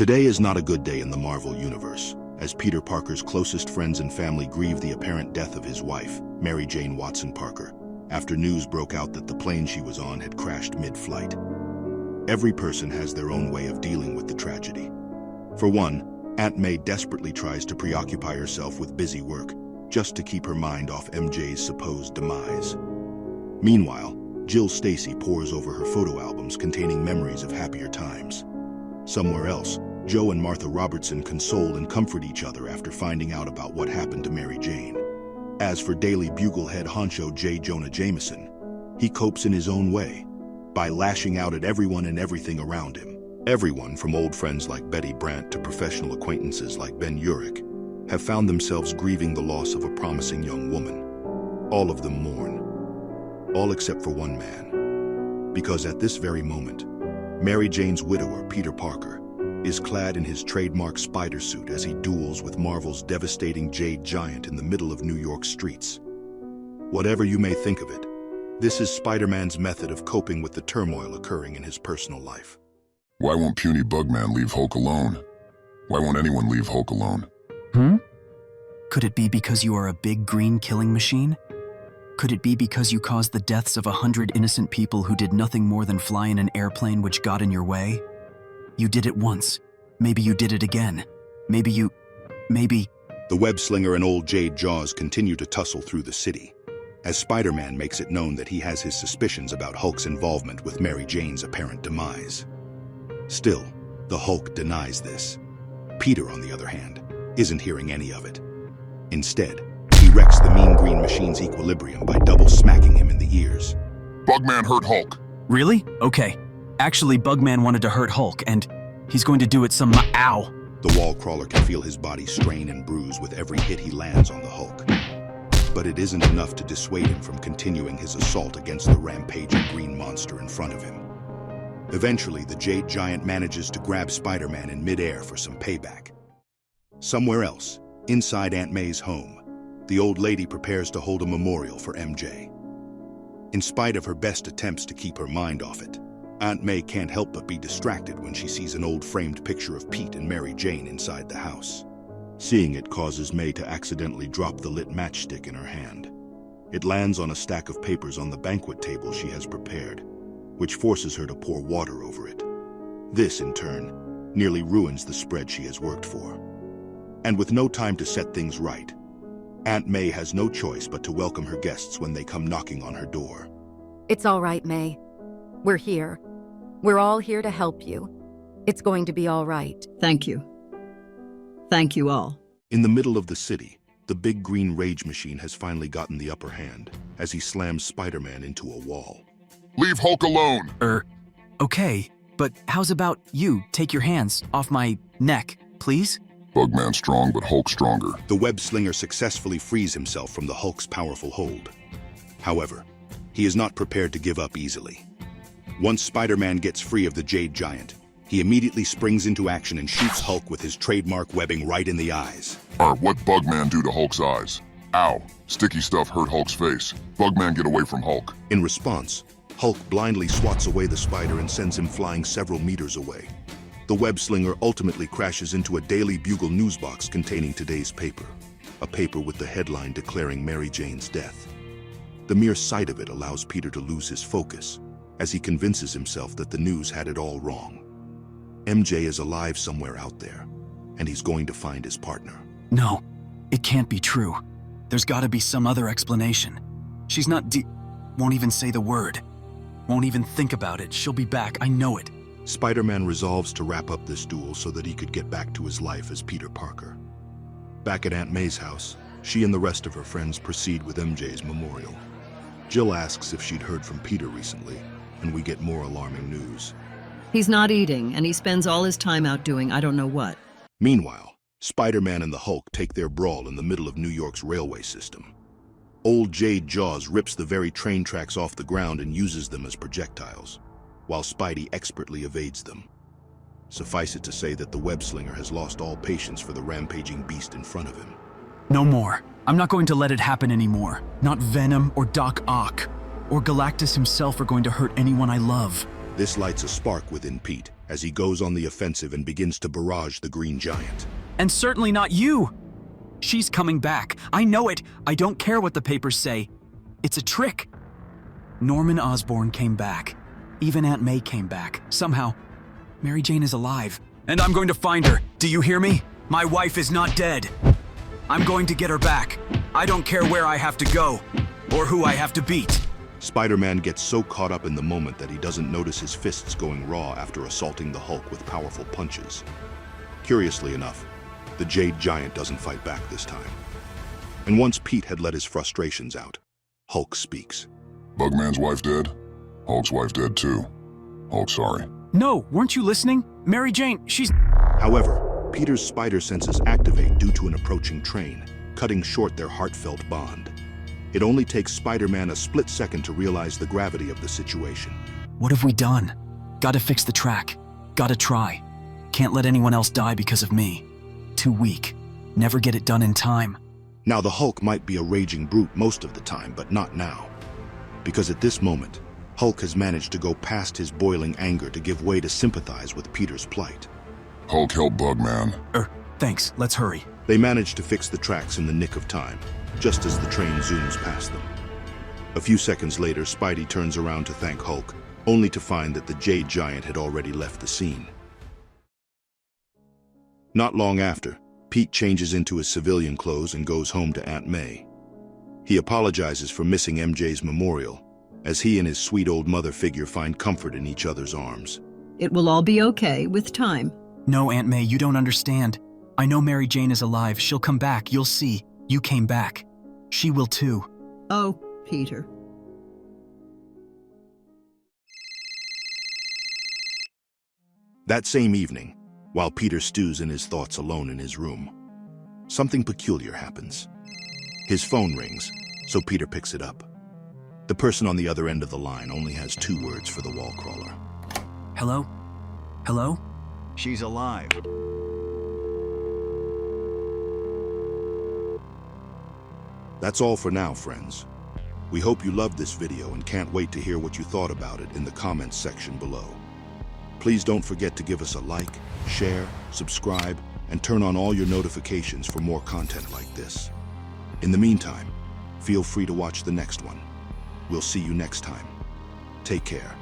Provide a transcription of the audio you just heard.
Today is not a good day in the Marvel Universe, as Peter Parker's closest friends and family grieve the apparent death of his wife, Mary Jane Watson Parker, after news broke out that the plane she was on had crashed mid-flight. Every person has their own way of dealing with the tragedy. For one, Aunt May desperately tries to preoccupy herself with busy work, just to keep her mind off MJ's supposed demise. Meanwhile, Jill Stacy pores over her photo albums containing memories of happier times. Somewhere else, Joe and Martha Robertson console and comfort each other after finding out about what happened to Mary Jane. As for Daily Bugle head honcho J. Jonah Jameson, he copes in his own way, by lashing out at everyone and everything around him. Everyone, from old friends like Betty Brant to professional acquaintances like Ben Urich, have found themselves grieving the loss of a promising young woman. All of them mourn. All except for one man. Because at this very moment, Mary Jane's widower, Peter Parker, is clad in his trademark spider suit as he duels with Marvel's devastating Jade Giant in the middle of New York streets. Whatever you may think of it, this is Spider-Man's method of coping with the turmoil occurring in his personal life. Why won't puny Bugman leave Hulk alone? Why won't anyone leave Hulk alone? Could it be because you are a big green killing machine? Could it be because you caused the deaths of 100 innocent people who did nothing more than fly in an airplane which got in your way? You did it once. Maybe you did it again. Maybe... The web-slinger and old Jade Jaws continue to tussle through the city, as Spider-Man makes it known that he has his suspicions about Hulk's involvement with Mary Jane's apparent demise. Still, the Hulk denies this. Peter, on the other hand, isn't hearing any of it. Instead, he wrecks the Mean Green Machine's equilibrium by double smacking him in the ears. Bugman hurt Hulk. Really? Okay. Actually, Bugman wanted to hurt Hulk, and he's going to do it some— Ow! The wall crawler can feel his body strain and bruise with every hit he lands on the Hulk. But it isn't enough to dissuade him from continuing his assault against the rampaging green monster in front of him. Eventually, the Jade Giant manages to grab Spider-Man in midair for some payback. Somewhere else, inside Aunt May's home, the old lady prepares to hold a memorial for MJ. In spite of her best attempts to keep her mind off it, Aunt May can't help but be distracted when she sees an old framed picture of Pete and Mary Jane inside the house. Seeing it causes May to accidentally drop the lit matchstick in her hand. It lands on a stack of papers on the banquet table she has prepared, which forces her to pour water over it. This, in turn, nearly ruins the spread she has worked for. And with no time to set things right, Aunt May has no choice but to welcome her guests when they come knocking on her door. It's all right, May. We're here. We're all here to help you. It's going to be all right. Thank you. Thank you all. In the middle of the city, the big green rage machine has finally gotten the upper hand as he slams Spider-Man into a wall. Leave Hulk alone! Okay, but how's about you take your hands off my neck, please? Bugman's strong, but Hulk's stronger. The web-slinger successfully frees himself from the Hulk's powerful hold. However, he is not prepared to give up easily. Once Spider-Man gets free of the Jade Giant, he immediately springs into action and shoots Hulk with his trademark webbing right in the eyes. What'd Bugman do to Hulk's eyes? Ow, sticky stuff hurt Hulk's face. Bugman, get away from Hulk. In response, Hulk blindly swats away the spider and sends him flying several meters away. The web-slinger ultimately crashes into a Daily Bugle newsbox containing today's paper, a paper with the headline declaring Mary Jane's death. The mere sight of it allows Peter to lose his focus, as he convinces himself that the news had it all wrong. MJ is alive somewhere out there, and he's going to find his partner. No, it can't be true. There's gotta be some other explanation. She's not won't even say the word. Won't even think about it. She'll be back, I know it. Spider-Man resolves to wrap up this duel so that he could get back to his life as Peter Parker. Back at Aunt May's house, she and the rest of her friends proceed with MJ's memorial. Jill asks if she'd heard from Peter recently, and we get more alarming news. He's not eating, and he spends all his time out doing I don't know what. Meanwhile, Spider-Man and the Hulk take their brawl in the middle of New York's railway system. Old Jade Jaws rips the very train tracks off the ground and uses them as projectiles, while Spidey expertly evades them. Suffice it to say that the web-slinger has lost all patience for the rampaging beast in front of him. No more. I'm not going to let it happen anymore. Not Venom or Doc Ock or Galactus himself are going to hurt anyone I love. This lights a spark within Pete, as he goes on the offensive and begins to barrage the green giant. And certainly not you! She's coming back. I know it. I don't care what the papers say. It's a trick. Norman Osborn came back. Even Aunt May came back. Somehow, Mary Jane is alive. And I'm going to find her. Do you hear me? My wife is not dead. I'm going to get her back. I don't care where I have to go, or who I have to beat. Spider-Man gets so caught up in the moment that he doesn't notice his fists going raw after assaulting the Hulk with powerful punches. Curiously enough, the Jade Giant doesn't fight back this time. And once Pete had let his frustrations out, Hulk speaks. Bugman's wife dead? Hulk's wife dead too. Hulk sorry. No, weren't you listening? Mary Jane, she's... However, Peter's spider senses activate due to an approaching train, cutting short their heartfelt bond. It only takes Spider-Man a split second to realize the gravity of the situation. What have we done? Gotta fix the track. Gotta try. Can't let anyone else die because of me. Too weak. Never get it done in time. Now, the Hulk might be a raging brute most of the time, but not now. Because at this moment, Hulk has managed to go past his boiling anger to give way to sympathize with Peter's plight. Hulk help Bugman. Thanks. Let's hurry. They manage to fix the tracks in the nick of time, just as the train zooms past them. A few seconds later, Spidey turns around to thank Hulk, only to find that the Jade Giant had already left the scene. Not long after, Pete changes into his civilian clothes and goes home to Aunt May. He apologizes for missing MJ's memorial, as he and his sweet old mother figure find comfort in each other's arms. It will all be okay with time. No, Aunt May, you don't understand. I know Mary Jane is alive. She'll come back. You'll see. You came back. She will too. Oh, Peter. That same evening, while Peter stews in his thoughts alone in his room, something peculiar happens. His phone rings, so Peter picks it up. The person on the other end of the line only has 2 words for the wall crawler. Hello? Hello? She's alive. That's all for now, friends. We hope you loved this video and can't wait to hear what you thought about it in the comments section below. Please don't forget to give us a like, share, subscribe, and turn on all your notifications for more content like this. In the meantime, feel free to watch the next one. We'll see you next time. Take care.